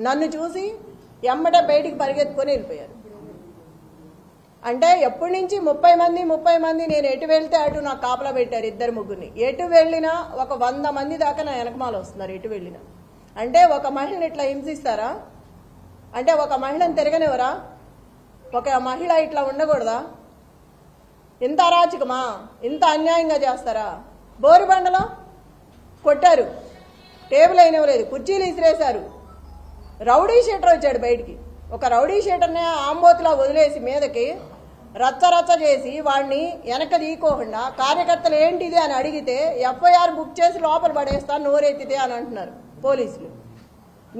నన్ను చూసి ఎమ్మటే బయటికి పరిగెత్తుకొని వెళ్ళిపోయారు. అంటే ఎప్పటి నుంచి 30 మంది నేను ఎటు వెళ్తే అటు నాకు కాపలా పెట్టారు, 2-3. ఎటు వెళ్ళినా ఒక 100 మంది దాకా నా వెనకమాల వస్తున్నారు. ఎటు వెళ్ళినా అంటే ఒక మహిళని ఇట్లా హింసిస్తారా? అంటే ఒక మహిళను తిరగనివరా? ఒక మహిళ ఇట్లా ఉండకూడదా? ఇంత అరాచకమా? ఇంత అన్యాయంగా చేస్తారా? బోరుబండలో కొట్టారు, టేబుల్ అయినవలేదు, కుర్చీలు ఇసిరేశారు. రౌడీ షీటర్ వచ్చాడు బయటికి. ఒక రౌడీ షీటర్ని ఆంబోతులా వదిలేసి మీదకి రచ్చ చేసి వాడిని వెనక తీయకోకుండా కార్యకర్తలు ఏంటిది అని అడిగితే ఎఫ్ఐఆర్ బుక్ చేసి లోపల పడేస్తాను నోరెత్తితే అని అంటున్నారు పోలీసులు.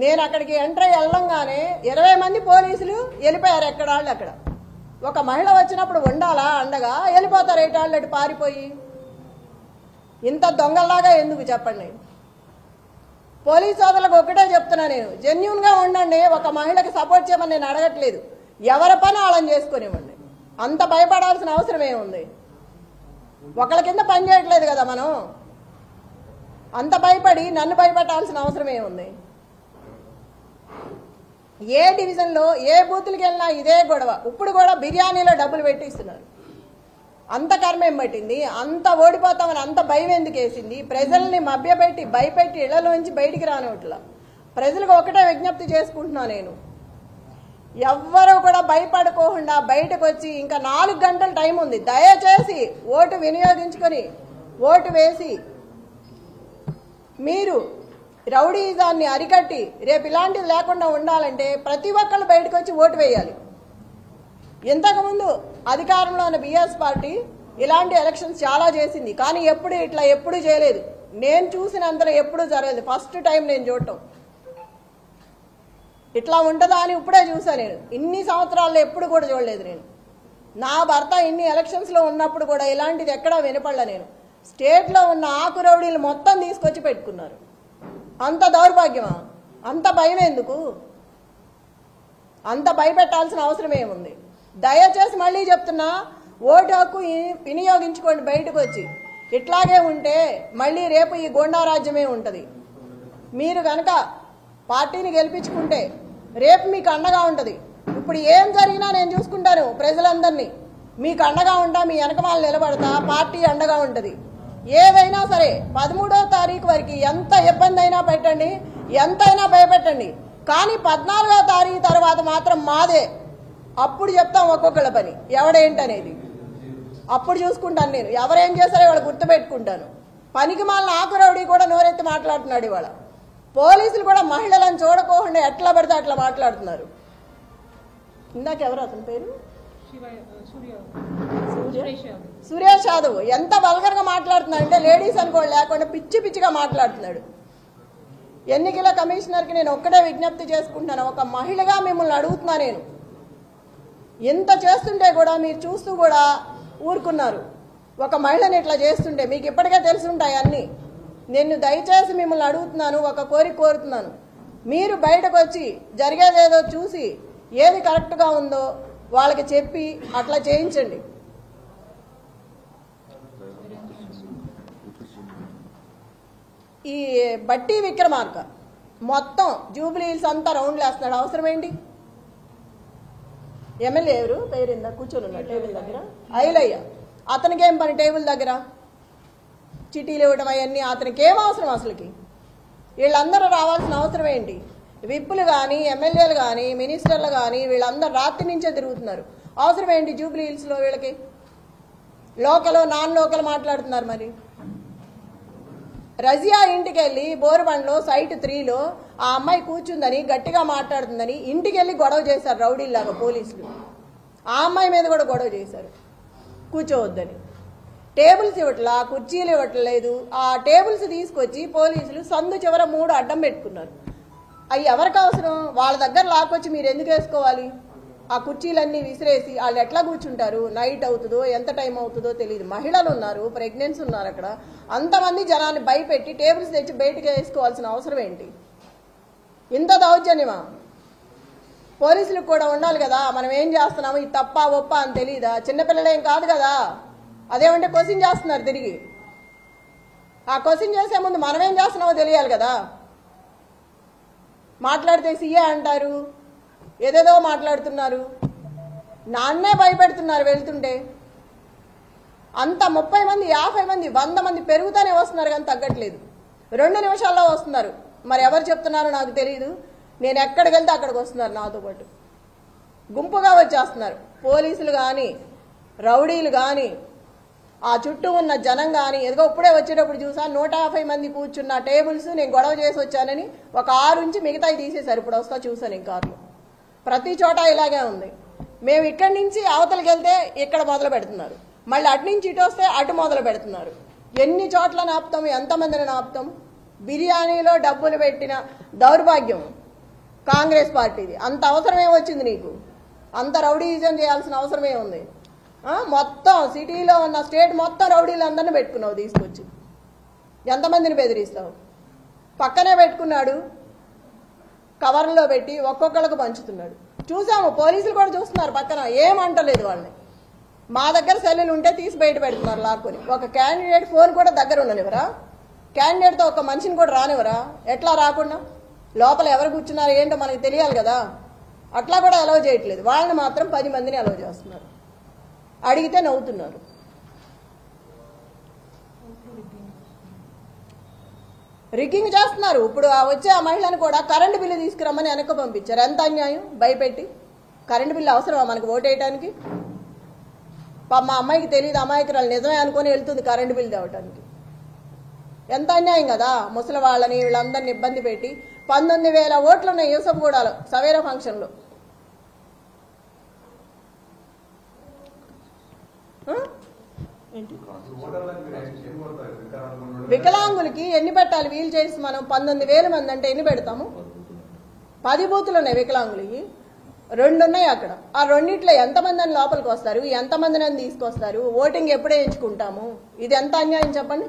నేను అక్కడికి ఎంటర్ అయ్యి వెళ్ళంగానే 20 మంది పోలీసులు వెళ్ళిపోయారు ఎక్కడాళ్ళు అక్కడ. ఒక మహిళ వచ్చినప్పుడు ఉండాలా అండగా? వెళ్ళిపోతారు ఏటాళ్ళు అటు పారిపోయి. ఇంత దొంగల్లాగా ఎందుకు చెప్పండి? పోలీసు సోదరులకు ఒకటే చెప్తున్నా, నేను జెన్యూన్గా ఉండండి. ఒక మహిళకి సపోర్ట్ చేయమని నేను అడగట్లేదు, ఎవరి పని వాళ్ళని చేసుకునివ్వండి. అంత భయపడాల్సిన అవసరం ఏముంది? ఒకళ్ళ కింద పని చేయట్లేదు కదా మనం. అంత భయపడి నన్ను భయపెట్టాల్సిన అవసరం ఏముంది? ఏ డివిజన్లో ఏ బూతులకి వెళ్ళినా ఇదే గొడవ. ఇప్పుడు కూడా బిర్యానీలో డబ్బులు పెట్టిస్తున్నారు. అంత కర్మేం పట్టింది? అంత ఓడిపోతామని అంత భయం ఎందుకు వేసింది? ప్రజల్ని మభ్యపెట్టి భయపెట్టి ఇళ్లలోంచి బయటికి రానివట్లా. ప్రజలకు ఒకటే విజ్ఞప్తి చేసుకుంటున్నా, నేను ఎవ్వరూ కూడా భయపడుకోకుండా బయటకు వచ్చి ఇంకా 4 గంటల టైం ఉంది. దయచేసి ఓటు వినియోగించుకొని ఓటు వేసి మీరు రౌడీజాన్ని అరికట్టి రేపు ఇలాంటిది లేకుండా ఉండాలంటే ప్రతి ఒక్కళ్ళు బయటకు వచ్చి ఓటు వేయాలి. ఇంతకుముందు అధికారంలో ఉన్న బీఆర్ఎస్ పార్టీ ఇలాంటి ఎలక్షన్స్ చాలా చేసింది, కానీ ఎప్పుడు చేయలేదు. నేను చూసినంతలో ఎప్పుడూ జరగలేదు. ఫస్ట్ టైం నేను చూడటం. ఇట్లా ఉంటుందా అని ఇప్పుడే చూసా. నేను ఇన్ని సంవత్సరాల్లో ఎప్పుడు కూడా చూడలేదు. నేను నా భర్త ఇన్ని ఎలక్షన్స్లో ఉన్నప్పుడు కూడా ఇలాంటిది ఎక్కడా వినపడలే. నేను స్టేట్లో ఉన్న ఆకు రౌడీలు మొత్తం తీసుకొచ్చి పెట్టుకున్నారు. అంత దౌర్భాగ్యమా? అంత భయం ఎందుకు? అంత భయపెట్టాల్సిన అవసరం ఏముంది? దయచేసి మళ్ళీ చెప్తున్నా, ఓటు హక్కు వినియోగించుకోండి బయటకు వచ్చి. ఇట్లాగే ఉంటే మళ్ళీ రేపు ఈ గోండా రాజ్యమే ఉంటుంది. మీరు కనుక పార్టీని గెలిపించుకుంటే రేపు మీకు అండగా ఉంటుంది. ఇప్పుడు ఏం జరిగినా నేను చూసుకుంటాను. ప్రజలందరినీ మీకు అండగా ఉంటా, మీ వెనకమాల నిలబడతా, పార్టీ అండగా ఉంటుంది. ఏదైనా సరే 13వ తారీఖు వరకు ఎంత ఇబ్బంది అయినా పెట్టండి, ఎంతైనా భయపెట్టండి, కానీ 14వ తారీఖు తర్వాత మాత్రం మాదే. అప్పుడు చెప్తాం ఒక్కొక్కళ్ళ పని ఎవడేంటనేది. అప్పుడు చూసుకుంటాను. నేను ఎవరేం చేశారో ఇవాళ గుర్తుపెట్టుకుంటాను. పనికి మాలిన ఆకురౌడీ కూడా నోరెత్తి మాట్లాడుతున్నాడు ఇవాళ. పోలీసులు కూడా మహిళలను చూడకోకుండా ఎట్లా పడితే అట్లా మాట్లాడుతున్నారు. ఇందాక ఎవరు అతని పేరు? సురేష్ యాదవ్ ఎంత వల్గర్గా మాట్లాడుతున్నాడు అంటే లేడీస్ అనుకోండి లేకుండా పిచ్చిగా మాట్లాడుతున్నాడు. ఎన్నికల కమిషనర్కి నేను ఒక్కటే విజ్ఞప్తి చేసుకుంటున్నాను. ఒక మహిళగా మిమ్మల్ని అడుగుతున్నా, నేను ఎంత చేస్తుంటే కూడా మీరు చూస్తూ కూడా ఊరుకున్నారు. ఒక మహిళని ఇట్లా చేస్తుంటే మీకు ఇప్పటికే తెలుసుంటాయి అన్నీ. నేను దయచేసి మిమ్మల్ని అడుగుతున్నాను, ఒక కోరుతున్నాను. మీరు బయటకు వచ్చి జరిగేదేదో చూసి ఏది కరెక్ట్గా ఉందో వాళ్ళకి చెప్పి అట్లా చేయించండి. ఈ బట్టి విక్రమార్క మొత్తం జూబ్లీ హిల్స్ అంతా రౌండ్లు వేస్తున్నాడు. అవసరం ఏంటి? ఎమ్మెల్యే ఎవరు పేరిందా కూర్చొని ఉన్నాడు టేబుల్ దగ్గర? ఐలయ్య. అతనికి ఏం పని టేబుల్ దగ్గర? చిటీలు ఇవ్వడం అవన్నీ అతనికి ఏం అవసరం? అసలుకి వీళ్ళందరూ రావాల్సిన అవసరం ఏంటి? విప్పులు కానీ ఎమ్మెల్యేలు కానీ మినిస్టర్లు కానీ వీళ్ళందరూ రాత్రి నుంచే తిరుగుతున్నారు. అవసరం ఏంటి జూబ్లీ హిల్స్లో వీళ్ళకి? లోకల్ నాన్ లోకల్ మాట్లాడుతున్నారు. మరి రజియా ఇంటికి వెళ్ళి బోరుబండ్లో సైట్ 3లో ఆ అమ్మాయి కూర్చుందని గట్టిగా మాట్లాడుతుందని ఇంటికి వెళ్ళి గొడవ చేశారు రౌడీల్లాగా పోలీసులు. ఆ అమ్మాయి మీద కూడా గొడవ చేశారు కూర్చోవద్దని. టేబుల్స్ ఇవ్వట్లా, కుర్చీలు ఇవ్వట్లేదు. ఆ టేబుల్స్ తీసుకొచ్చి పోలీసులు సందు చివర 3 అడ్డం పెట్టుకున్నారు. అవి ఎవరికి అవసరం? వాళ్ళ దగ్గర లాక్కొచ్చి మీరు ఎందుకు వేసుకోవాలి? ఆ కుర్చీలన్నీ విసిరేసి వాళ్ళు ఎట్లా కూర్చుంటారు? నైట్ అవుతుందో ఎంత టైం అవుతుందో తెలియదు. మహిళలు ఉన్నారు, ప్రెగ్నెన్సీ ఉన్నారు. అక్కడ అంతమంది జనాన్ని భయపెట్టి టేబుల్స్ తెచ్చి బయటకు వేసుకోవాల్సిన అవసరం ఏంటి? ఇంత దౌర్జన్యమా? పోలీసులకు కూడా ఉండాలి కదా, మనం ఏం చేస్తున్నాము, ఇది తప్ప ఒప్ప అని తెలియదా? చిన్నపిల్లలేం కాదు కదా. అదేమంటే క్వశ్చన్ చేస్తున్నారు తిరిగి. ఆ క్వశ్చన్ చేసే ముందు మనం ఏం చేస్తున్నామో తెలియాలి కదా. మాట్లాడితే సీఏ అంటారు, ఏదేదో మాట్లాడుతున్నారు. నాన్నే భయపెడుతున్నారు వెళ్తుంటే. అంత 30 మంది 50 మంది 100 మంది పెరుగుతూనే వస్తున్నారు కానీ తగ్గట్లేదు. 2 నిమిషాల్లో వస్తున్నారు. మరి ఎవరు చెప్తున్నారో నాకు తెలియదు. నేను ఎక్కడికి వెళ్తే అక్కడికి వస్తున్నారు నాతో పాటు. గుంపుగా వచ్చేస్తున్నారు. పోలీసులు కానీ, రౌడీలు కానీ, ఆ చుట్టూ ఉన్న జనం కానీ. ఎదుగో ఇప్పుడే వచ్చేటప్పుడు చూసా 150 మంది కూర్చున్న టేబుల్స్ నేను గొడవ చేసి వచ్చానని ఒక 6 నుంచి మిగతాయి తీసేశారు. ఇప్పుడు వస్తా చూసాను ఈ కార్లు. ప్రతి చోట ఇలాగే ఉంది. మేము ఇక్కడి నుంచి అవతలకి వెళ్తే ఇక్కడ మొదలు పెడుతున్నారు, మళ్ళీ అటు నుంచి ఇటు వస్తే అటు మొదలు పెడుతున్నారు. ఎన్ని చోట్ల నాపుతాం, ఎంతమందిని నాపుతాం? బిర్యానీలో డబ్బులు పెట్టిన దౌర్భాగ్యం కాంగ్రెస్ పార్టీది. అంత అవసరమే వచ్చింది నీకు? అంత రౌడీజం చేయాల్సిన అవసరమే ఉంది? మొత్తం సిటీలో ఉన్న స్టేట్ మొత్తం రౌడీలందరినీ పెట్టుకున్నావు తీసుకొచ్చి. ఎంతమందిని బెదిరిస్తావు? పక్కనే పెట్టుకున్నాడు, కవర్లో పెట్టి ఒక్కొక్కళ్ళకు పంచుతున్నాడు. చూసాము, పోలీసులు కూడా చూస్తున్నారు పక్కన, ఏమంటలేదు వాళ్ళని. మా దగ్గర సెల్లులు ఉంటే తీసి బయట పెడుతున్నారు లాక్కొని. ఒక క్యాండిడేట్ ఫోన్ కూడా దగ్గర ఉండనివరా? క్యాండిడేట్తో ఒక మనిషిని కూడా రానివరా? ఎట్లా రాకుండా? లోపల ఎవరు కూర్చున్నారు ఏంటో మనకు తెలియాలి కదా. అట్లా కూడా అలౌ చేయట్లేదు. వాళ్ళని మాత్రం 10 మందిని అలౌ చేస్తున్నారు. అడిగితే నవ్వుతున్నారు. రిగ్గింగ్ చేస్తున్నారు. ఇప్పుడు వచ్చే ఆ మహిళను కూడా కరెంటు బిల్లు తీసుకురమ్మని వెనక్కి పంపించారు. ఎంత అన్యాయం! భయపెట్టి కరెంటు బిల్లు అవసరమా మనకు ఓటేయడానికి? మా అమ్మాయికి తెలియదు, అమాయకురాలు నిజమే అనుకుని వెళ్తుంది కరెంటు బిల్లు తేవటానికి. ఎంత అన్యాయం కదా. ముసలి వాళ్ళని వీళ్ళందరినీ ఇబ్బంది పెట్టి 19,000 ఓట్లు ఉన్నాయి యూసఫ్గూడలో సవేరా ఫంక్షన్లో. వికలాంగులకి ఎన్ని పెట్టాలి? వీల్ చైర్స్ మనం 19,000 మంది అంటే ఎన్ని పెడతాము? 10 బూతులు ఉన్నాయి వికలాంగులకి, 2 ఉన్నాయి అక్కడ. ఆ రెండిట్లో ఎంతమంది అని లోపలికి వస్తారు, ఎంతమందిని అని తీసుకొస్తారు? ఓటింగ్ ఎప్పుడే ఎంచుకుంటాము? ఇది ఎంత అన్యాయం చెప్పండి.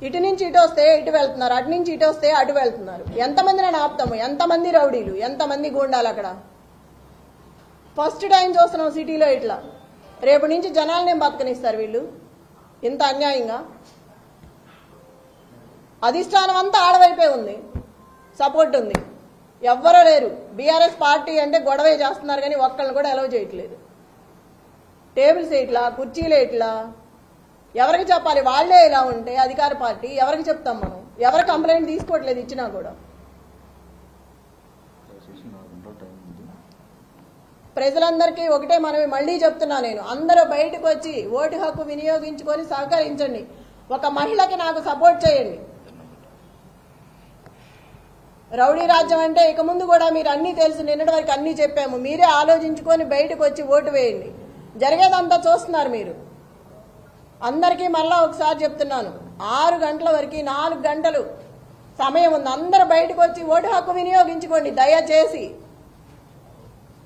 ఇటు నుంచి ఇటు వస్తే ఇటు వెళ్తున్నారు, అటు నుంచి ఇటు వస్తే అటు వెళ్తున్నారు. ఎంతమందిని ఆపుతాము? ఎంతమంది రౌడీలు, ఎంతమంది గూండాలు అక్కడ? ఫస్ట్ టైం చూస్తున్నాం సిటీలో ఇట్లా. రేపు నుంచి జనాలనేం బతకనిస్తారు వీళ్ళు? ఇంత అన్యాయంగా. అధిష్టానం అంతా ఆడవైపే ఉంది, సపోర్ట్ ఉంది, ఎవ్వరూ లేరు. బీఆర్ఎస్ పార్టీ అంటే గొడవే చేస్తున్నారు కానీ ఒక్కళ్ళని కూడా అలౌ చేయట్లేదు. టేబుల్స్ ఇట్లా, కుర్చీలు ఇట్లా. ఎవరికి చెప్పాలి? వాళ్లే ఇలా ఉంటే అధికార పార్టీ ఎవరికి చెప్తాం మనం? ఎవరు కంప్లైంట్ తీసుకోవట్లేదు ఇచ్చినా కూడా. ప్రజలందరికీ ఒకటే మనమే మళ్లీ చెప్తున్నా నేను, అందరూ బయటకు వచ్చి ఓటు హక్కు వినియోగించుకొని సహకరించండి. ఒక మహిళకి నాకు సపోర్ట్ చేయండి. రౌడీ రాజ్యం అంటే ఇక ముందు కూడా మీరు అన్నీ తెలుసు, నిన్నటి వరకు అన్నీ చెప్పాము. మీరే ఆలోచించుకొని బయటకు వచ్చి ఓటు వేయండి. జరిగేదంతా చూస్తున్నారు మీరు. అందరికీ మళ్ళా ఒకసారి చెప్తున్నాను, 6 గంటల వరకు 4 గంటలు సమయం ఉంది. అందరూ బయటకు వచ్చి ఓటు హక్కు వినియోగించుకోండి. దయచేసి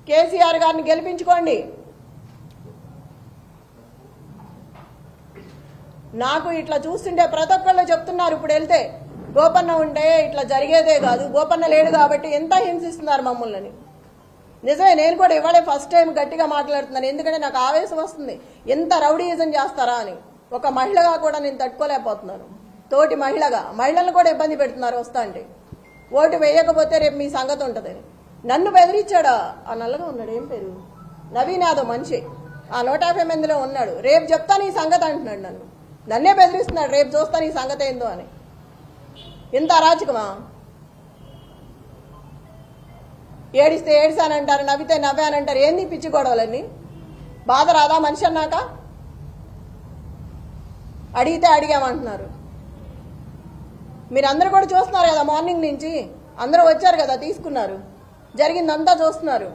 కేసీఆర్ గారిని గెలిపించుకోండి. నాకు ఇట్లా చూస్తుంటే ప్రతి ఒక్కళ్ళు చెప్తున్నారు, ఇప్పుడు వెళ్తే గోపన్న ఉంటే ఇట్లా జరిగేదే కాదు, గోపన్న లేడు కాబట్టి ఎంత హింసిస్తున్నారు మమ్మల్ని. నిజమే, నేను కూడా ఇవాళే ఫస్ట్ టైం గట్టిగా మాట్లాడుతున్నాను. ఎందుకంటే నాకు ఆవేశం వస్తుంది, ఎంత రౌడీయిజం చేస్తారా అని. ఒక మహిళగా కూడా నేను తట్టుకోలేకపోతున్నాను. తోటి మహిళగా మహిళలను కూడా ఇబ్బంది పెడుతున్నారు వస్తా అంటే. ఓటు వేయకపోతే రేపు మీ సంగతి ఉంటుందని నన్ను బెదిరించాడా? ఆ నల్లగా ఉన్నాడు, ఏం పేరు, నవీన్ యాదవ్ మనిషి, ఆ 150 మందిలో ఉన్నాడు. రేపు చెప్తాను ఈ సంగతి అంటున్నాడు. నన్నే బెదిరిస్తున్నాడు, రేపు చూస్తాను ఈ సంగతి ఏందో అని. ఇంత అరాచకమా? ఏడిస్తే ఏడిసానంటారు, నవ్వితే నవ్వానంటారు. ఏంది పిచ్చి గొడవలన్నీ? బాధ రాదా మనిషి అన్నాక? అడిగితే అడిగామంటున్నారు. మీరందరూ కూడా చూస్తున్నారు కదా, మార్నింగ్ నుంచి అందరూ వచ్చారు కదా, తీసుకున్నారు, జరిగిందంతా చూస్తున్నారు.